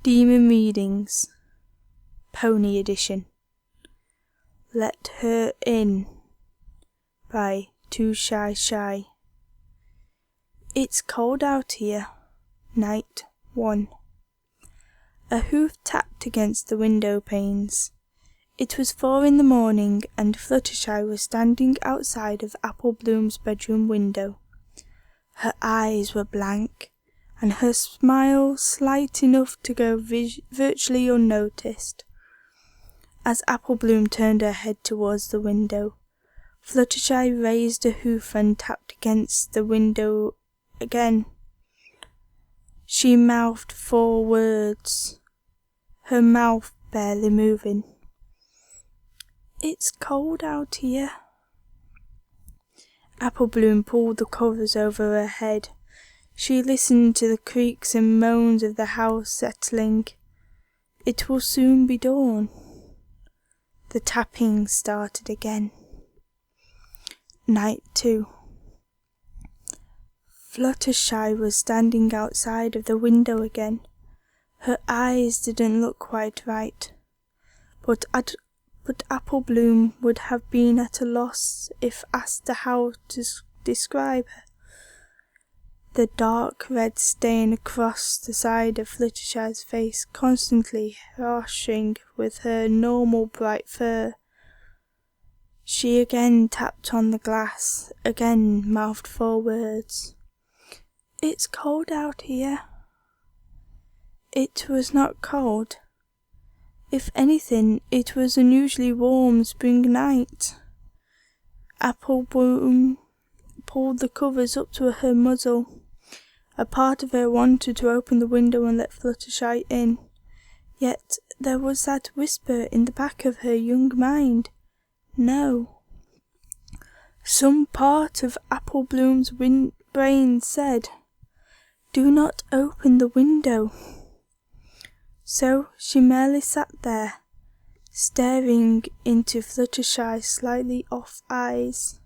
Demon Readings, Pony Edition. Let Her In by Too Shy. It's cold out here. Night 1. A hoof tapped against the window panes. It was 4 in the morning, and Fluttershy was standing outside of Apple Bloom's bedroom window. Her eyes were blank, and her smile slight enough to go virtually unnoticed. As Apple Bloom turned her head towards the window, Fluttershy raised a hoof and tapped against the window again. She mouthed 4 words, her mouth barely moving. It's cold out here. Apple Bloom pulled the covers over her head. She listened to the creaks and moans of the house settling. It will soon be dawn. The tapping started again. Night 2. Fluttershy was standing outside of the window again. Her eyes didn't look quite right, but Apple Bloom would have been at a loss if asked how to describe her. The dark red stain across the side of Fluttershy's face constantly harshing with her normal bright fur. She again tapped on the glass, again mouthed 4 words. It's cold out here. It was not cold. If anything, it was an unusually warm spring night. Apple Bloom pulled the covers up to her muzzle. A part of her wanted to open the window and let Fluttershy in, yet there was that whisper in the back of her young mind. No. Some part of Apple Bloom's brain said, "Do not open the window." So she merely sat there, staring into Fluttershy's slightly off eyes.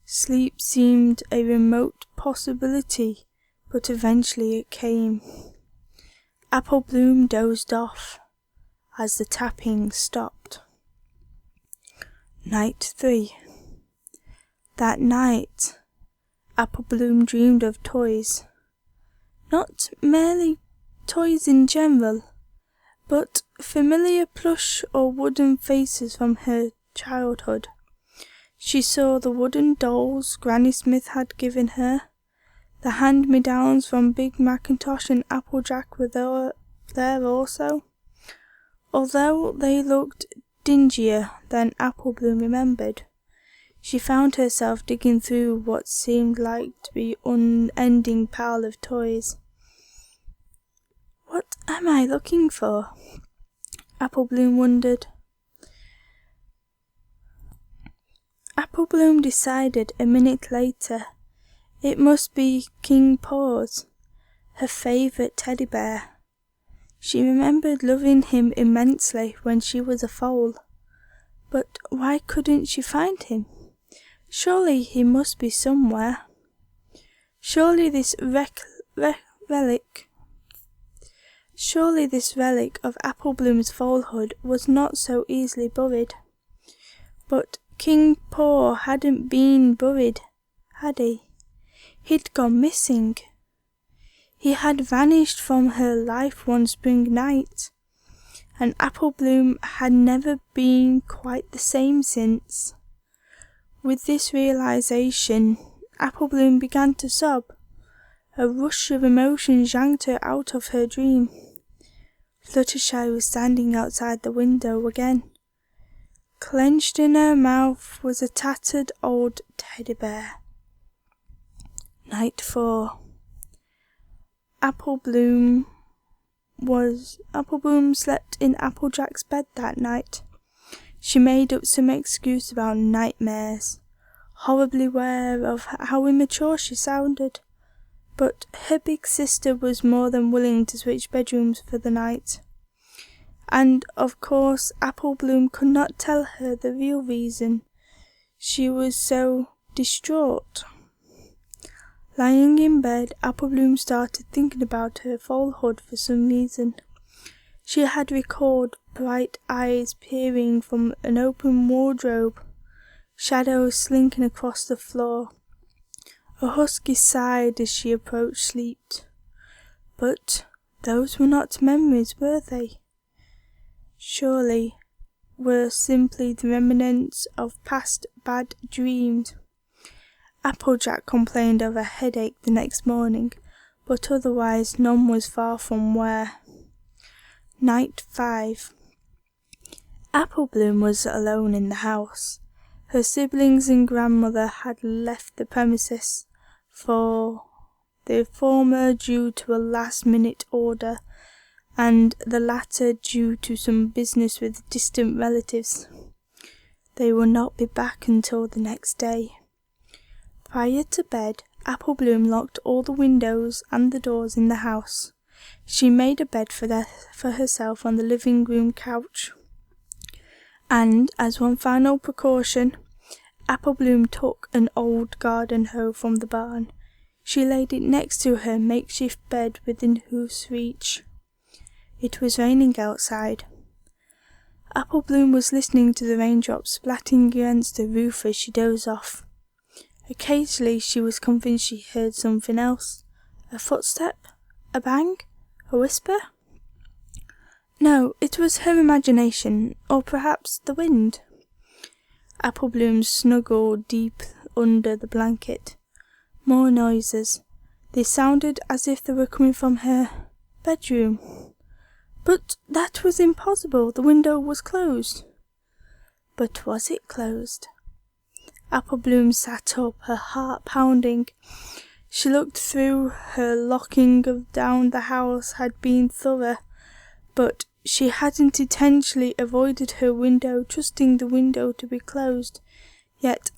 Sleep seemed a remote possibility, but eventually it came. Apple Bloom dozed off as the tapping stopped. Night 3. That night, Apple Bloom dreamed of toys. Not merely toys in general, but familiar plush or wooden faces from her childhood. She saw the wooden dolls Granny Smith had given her. The hand-me-downs from Big Macintosh and Applejack were there also. Although they looked dingier than Apple Bloom remembered, she found herself digging through what seemed like to be an unending pile of toys. What am I looking for? Apple Bloom wondered. Apple Bloom decided a minute later it must be King Paws, her favourite teddy bear. She remembered loving him immensely when she was a foal. But why couldn't she find him? Surely he must be somewhere. Surely this relic of Apple Bloom's foalhood was not so easily buried. But King Paw hadn't been buried, had he? He'd gone missing. He had vanished from her life one spring night, and Apple Bloom had never been quite the same since. With this realization, Apple Bloom began to sob. A rush of emotions yanked her out of her dream. Fluttershy was standing outside the window again. Clenched in her mouth was a tattered old teddy bear. Night 4. Apple Bloom slept in Applejack's bed that night. She made up some excuse about nightmares, horribly aware of how immature she sounded. But her big sister was more than willing to switch bedrooms for the night. And, of course, Apple Bloom could not tell her the real reason she was so distraught. Lying in bed, Apple Bloom started thinking about her falsehood for some reason. She had recalled bright eyes peering from an open wardrobe, shadows slinking across the floor. A husky sighed as she approached sleep. But those were not memories, were they? Surely were simply the remnants of past bad dreams. Applejack complained of a headache the next morning, but otherwise none was far from where. Night 5. Apple Bloom was alone in the house. Her siblings and grandmother had left the premises, for the former due to a last-minute order, and the latter due to some business with distant relatives. They would not be back until the next day. Prior to bed, Apple Bloom locked all the windows and the doors in the house. She made a bed for herself on the living room couch. And, as one final precaution, Apple Bloom took an old garden hoe from the barn. She laid it next to her makeshift bed within hoof's reach. It was raining outside. Apple Bloom was listening to the raindrops splatting against the roof as she dozed off. Occasionally she was convinced she heard something else. A footstep? A bang? A whisper? No, it was her imagination, or perhaps the wind. Apple Bloom snuggled deep under the blanket. More noises. They sounded as if they were coming from her bedroom. But that was impossible. The window was closed. But was it closed? Apple Bloom sat up, her heart pounding. She looked through. Her locking down the house had been thorough, but she hadn't intentionally avoided her window, trusting the window to be closed. Yet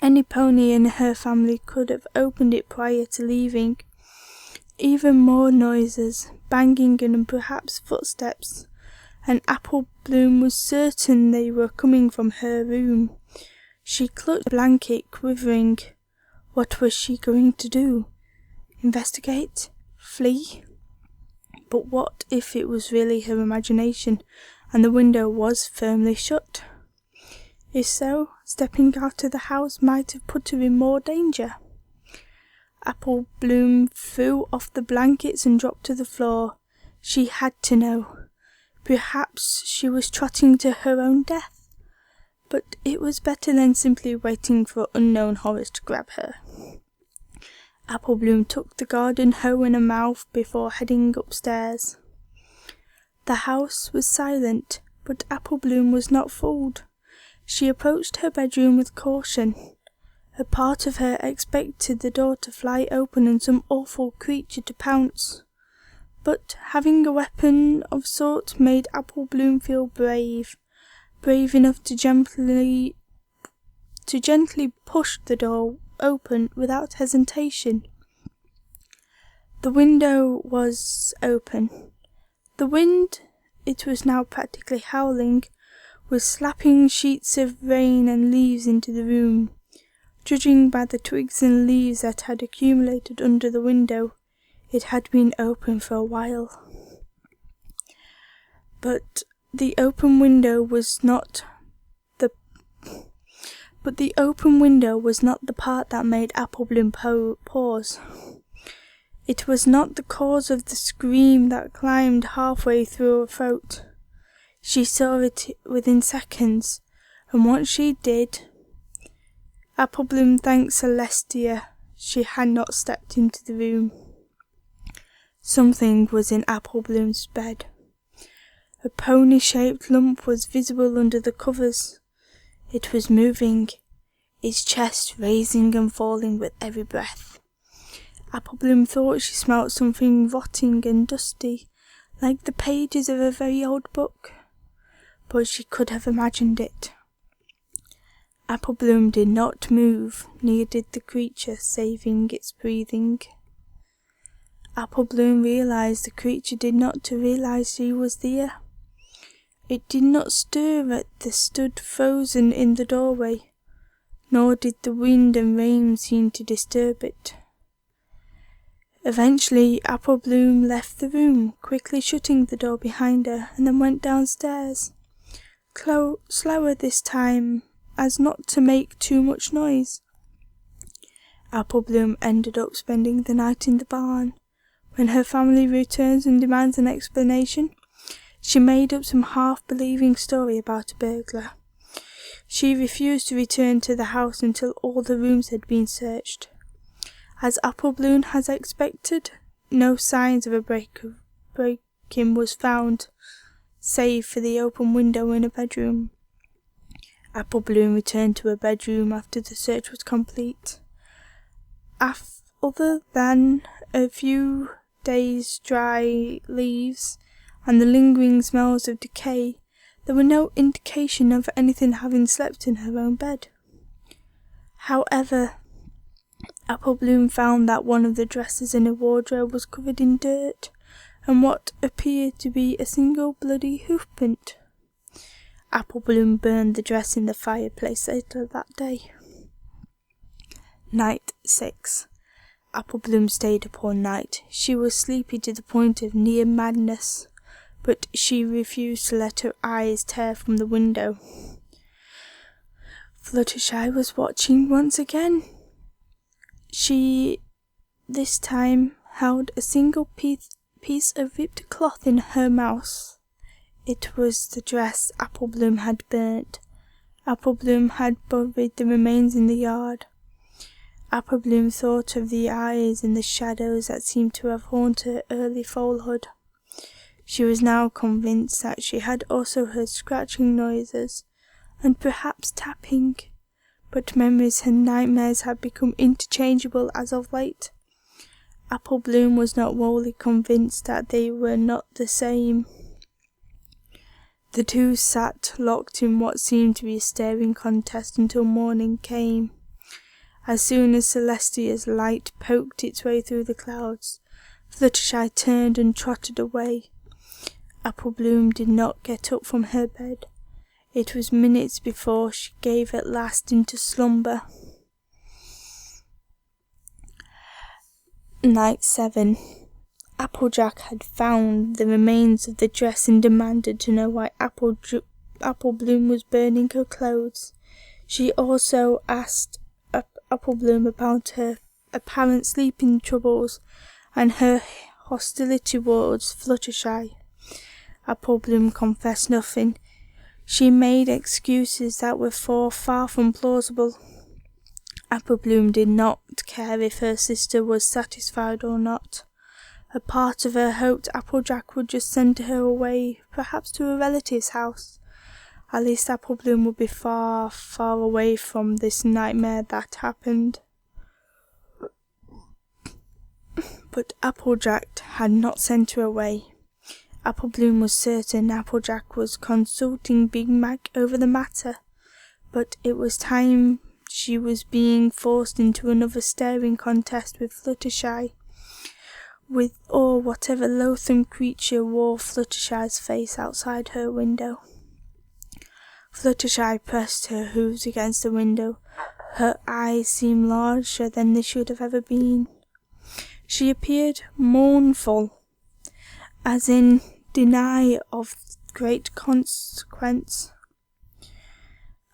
any pony in her family could have opened it prior to leaving. Even more noises, banging and perhaps footsteps, and Apple Bloom was certain they were coming from her room. She clutched the blanket, quivering. What was she going to do? Investigate? Flee? But what if it was really her imagination, and the window was firmly shut? If so, stepping out of the house might have put her in more danger. Apple Bloom threw off the blankets and dropped to the floor. She had to know. Perhaps she was trotting to her own death. But it was better than simply waiting for unknown horrors to grab her. Apple Bloom took the garden hoe in her mouth before heading upstairs. The house was silent, but Apple Bloom was not fooled. She approached her bedroom with caution. A part of her expected the door to fly open and some awful creature to pounce. But having a weapon of sort made Apple Bloom feel brave enough to gently push the door open without hesitation. The window was open. The wind, it was now practically howling, was slapping sheets of rain and leaves into the room. Judging by the twigs and leaves that had accumulated under the window, it had been open for a while. But the open window was not the part that made Apple Bloom pause. It was not the cause of the scream that climbed halfway through her throat. She saw it within seconds, and once she did, Apple Bloom thanked Celestia she had not stepped into the room. Something was in Apple Bloom's bed. A pony-shaped lump was visible under the covers. It was moving, its chest raising and falling with every breath. Apple Bloom thought she smelt something rotting and dusty, like the pages of a very old book, but she could have imagined it. Apple Bloom did not move, neither did the creature, saving its breathing. Apple Bloom realized the creature did not realize she was there. It did not stir as it stood frozen in the doorway, nor did the wind and rain seem to disturb it. Eventually, Apple Bloom left the room, quickly shutting the door behind her, and then went downstairs. Slower this time, as not to make too much noise. Apple Bloom ended up spending the night in the barn. When her family returns and demands an explanation, she made up some half-believing story about a burglar. She refused to return to the house until all the rooms had been searched. As Apple Bloom had expected, no signs of a break-in was found, save for the open window in a bedroom. Apple Bloom returned to her bedroom after the search was complete. Other than a few days' dry leaves and the lingering smells of decay, there were no indication of anything having slept in her own bed. However, Apple Bloom found that one of the dresses in her wardrobe was covered in dirt and what appeared to be a single bloody hoofprint. Apple Bloom burned the dress in the fireplace later that day. Night 6. Apple Bloom stayed up all night. She was sleepy to the point of near madness, but she refused to let her eyes tear from the window. Fluttershy was watching once again. She, this time, held a single piece of ripped cloth in her mouth. It was the dress Apple Bloom had burnt. Apple Bloom had buried the remains in the yard. Apple Bloom thought of the eyes and the shadows that seemed to have haunted her early foalhood. She was now convinced that she had also heard scratching noises, and perhaps tapping, but memories and nightmares had become interchangeable as of late. Apple Bloom was not wholly convinced that they were not the same. The two sat locked in what seemed to be a staring contest until morning came. As soon as Celestia's light poked its way through the clouds, Fluttershy turned and trotted away. Apple Bloom did not get up from her bed. It was minutes before she gave at last into slumber. Night 7. Applejack had found the remains of the dress and demanded to know why Apple Bloom was burning her clothes. She also asked Apple Bloom about her apparent sleeping troubles and her hostility towards Fluttershy. Apple Bloom confessed nothing. She made excuses that were far from plausible. Apple Bloom did not care if her sister was satisfied or not. A part of her hoped Applejack would just send her away, perhaps to a relative's house. At least Apple Bloom would be far away from this nightmare that happened. But Applejack had not sent her away. Apple Bloom was certain Applejack was consulting Big Mac over the matter, but it was time she was being forced into another staring contest with Fluttershy, or whatever loathsome creature wore Fluttershy's face outside her window. Fluttershy pressed her hooves against the window. Her eyes seemed larger than they should have ever been. She appeared mournful, as in denial of great consequence.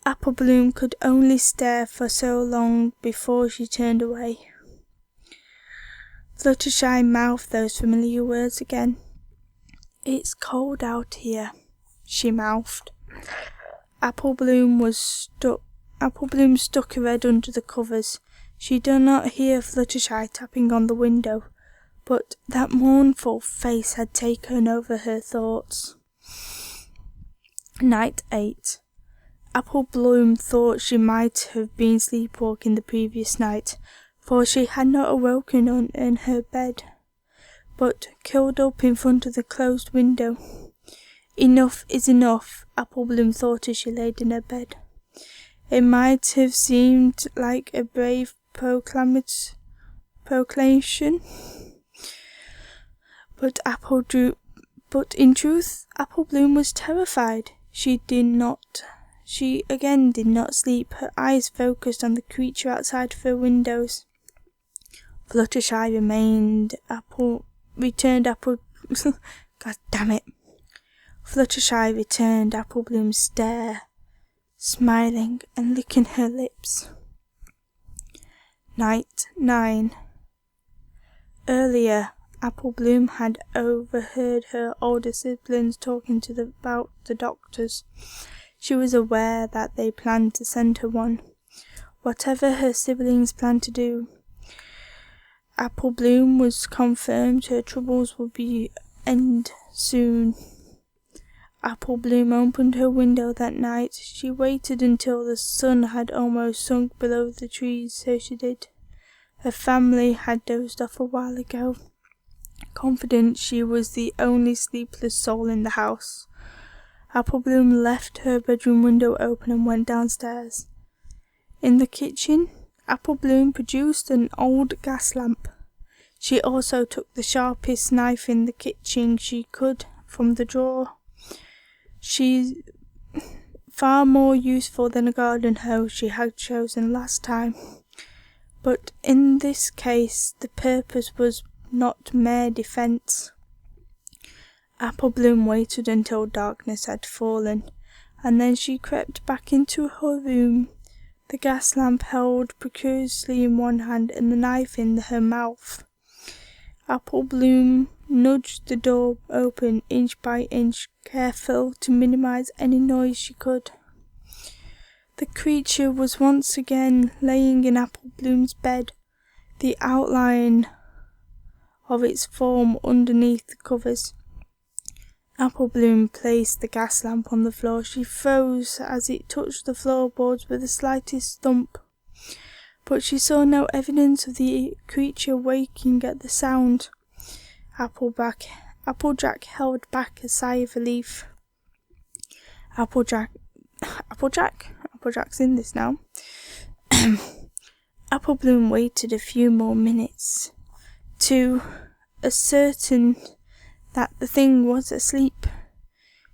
Apple Bloom could only stare for so long before she turned away. Fluttershy mouthed those familiar words again. "It's cold out here," she mouthed. Apple Bloom stuck her head under the covers. She did not hear Fluttershy tapping on the window, but that mournful face had taken over her thoughts. Night 8. Apple Bloom thought she might have been sleepwalking the previous night, for she had not awoken in her bed, but curled up in front of the closed window. Enough is enough, Apple Bloom thought as she laid in her bed. It might have seemed like a brave proclamation, but in truth, Apple Bloom was terrified. She again did not sleep, her eyes focused on the creature outside of her windows. Fluttershy God damn it. Fluttershy returned Applebloom's stare, smiling and licking her lips. Night 9. Earlier, Applebloom had overheard her older siblings talking about the doctors. She was aware that they planned to send her one. Whatever her siblings planned to do, Applebloom was confirmed her troubles would end soon. Applebloom opened her window that night. She waited until the sun had almost sunk below the trees, so she did. Her family had dozed off a while ago, confident she was the only sleepless soul in the house. Applebloom left her bedroom window open and went downstairs. In the kitchen, Applebloom produced an old gas lamp. She also took the sharpest knife in the kitchen she could from the drawer. She's far more useful than a garden hoe she had chosen last time. But in this case, the purpose was not mere defence. Applebloom waited until darkness had fallen, and then she crept back into her room, the gas lamp held precariously in one hand and the knife in her mouth. Applebloom nudged the door open inch by inch, careful to minimize any noise she could. The creature was once again laying in Applebloom's bed, the outline of its form underneath the covers. Applebloom placed the gas lamp on the floor. She froze as it touched the floorboards with the slightest thump, but she saw no evidence of the creature waking at the sound. Applejack held back a sigh of relief. Applejack's in this now. Applebloom waited a few more minutes to ascertain that the thing was asleep.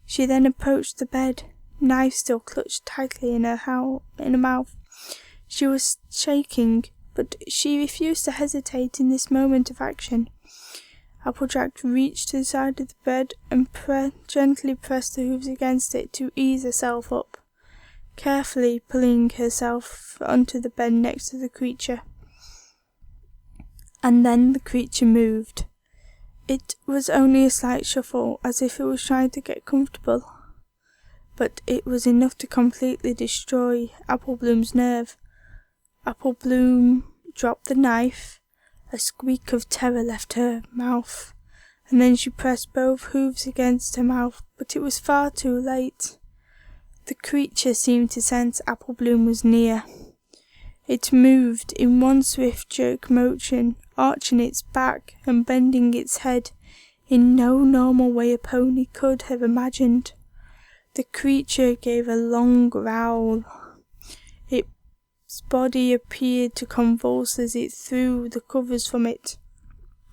She then approached the bed, knife still clutched tightly in her mouth. She was shaking, but she refused to hesitate in this moment of action. Applejack reached to the side of the bed and gently pressed the hooves against it to ease herself up, carefully pulling herself onto the bed next to the creature. And then the creature moved. It was only a slight shuffle, as if it was trying to get comfortable, but it was enough to completely destroy Applebloom's nerve. Applebloom dropped the knife. A squeak of terror left her mouth, and then she pressed both hooves against her mouth, but it was far too late. The creature seemed to sense Applebloom was near. It moved in one swift jerk motion, arching its back and bending its head in no normal way a pony could have imagined. The creature gave a long growl. Its body appeared to convulse as it threw the covers from it.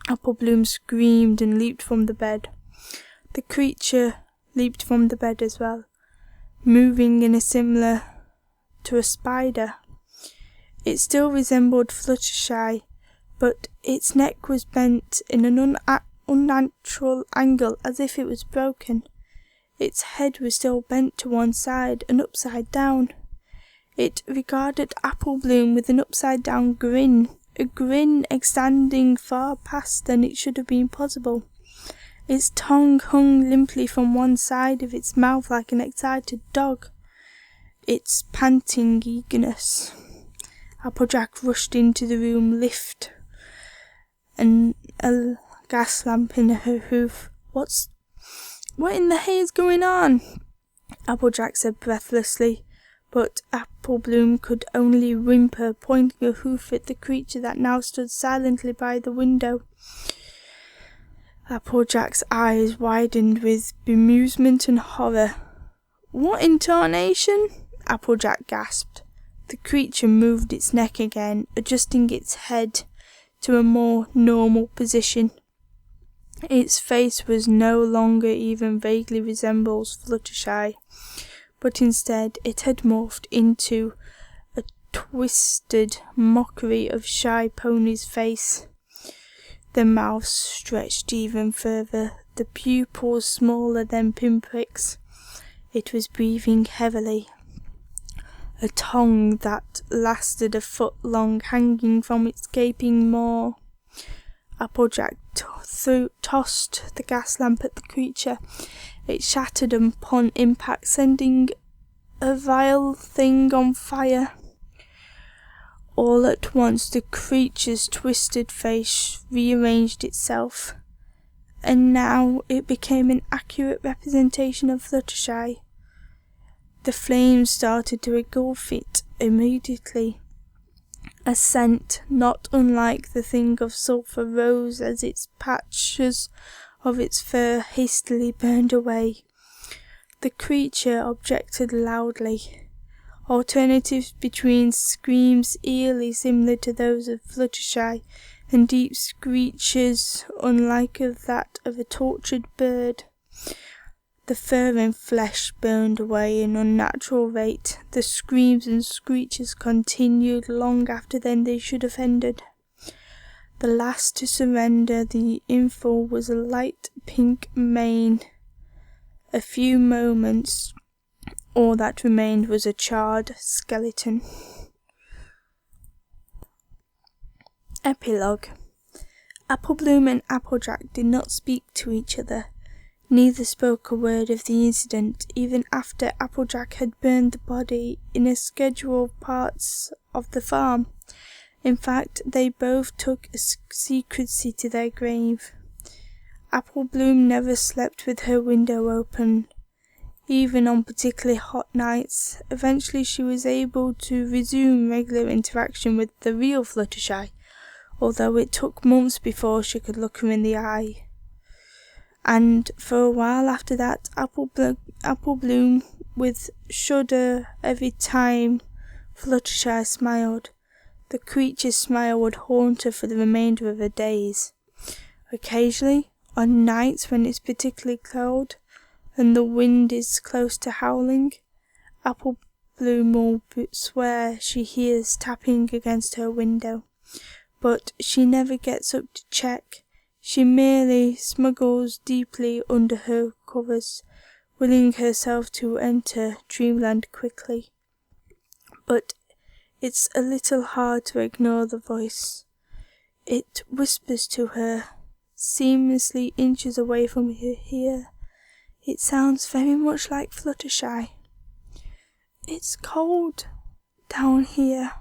Applebloom screamed and leaped from the bed. The creature leaped from the bed as well, moving in a similar to a spider. It still resembled Fluttershy, but its neck was bent in an unnatural angle as if it was broken. Its head was still bent to one side and upside down. It regarded Applebloom with an upside-down grin, a grin extending far past than it should have been possible. Its tongue hung limply from one side of its mouth like an excited dog. Its panting eagerness. Applejack rushed into the room, lift and a gas lamp in her hoof. What in the hay is going on? Applejack said breathlessly, but Applebloom could only whimper, pointing a hoof at the creature that now stood silently by the window. Applejack's eyes widened with bemusement and horror. What in tarnation? Applejack gasped. The creature moved its neck again, adjusting its head to a more normal position. Its face was no longer even vaguely resembles Fluttershy, but instead it had morphed into a twisted mockery of Shy Pony's face. The mouth stretched even further, the pupils smaller than pinpricks. It was breathing heavily. A tongue that lasted a foot long hanging from its gaping maw. Applejack tossed the gas lamp at the creature. It shattered upon impact, sending a vile thing on fire. All at once the creature's twisted face rearranged itself, and now it became an accurate representation of Fluttershy. The flames started to engulf it immediately. A scent not unlike the thing of sulphur rose as its patches of its fur hastily burned away. The creature objected loudly. Alternatives between screams eerily similar to those of Fluttershy and deep screeches unlike that of a tortured bird. The fur and flesh burned away at an unnatural rate. The screams and screeches continued long after then they should have ended. The last to surrender the infall was a light pink mane. A few moments, all that remained was a charred skeleton. Epilogue. Applebloom and Applejack did not speak to each other. Neither spoke a word of the incident, even after Applejack had burned the body in a schedule of parts of the farm. In fact, they both took a secrecy to their grave. Applebloom never slept with her window open, even on particularly hot nights. Eventually she was able to resume regular interaction with the real Fluttershy, although it took months before she could look her in the eye. And for a while after that, Applebloom would shudder every time Fluttershy smiled. The creature's smile would haunt her for the remainder of her days. Occasionally, on nights when it's particularly cold and the wind is close to howling, Applebloom will swear she hears tapping against her window, but she never gets up to check. She merely smuggles deeply under her covers, willing herself to enter dreamland quickly. But it's a little hard to ignore the voice. It whispers to her, seamlessly inches away from her ear. It sounds very much like Fluttershy. "It's cold down here,"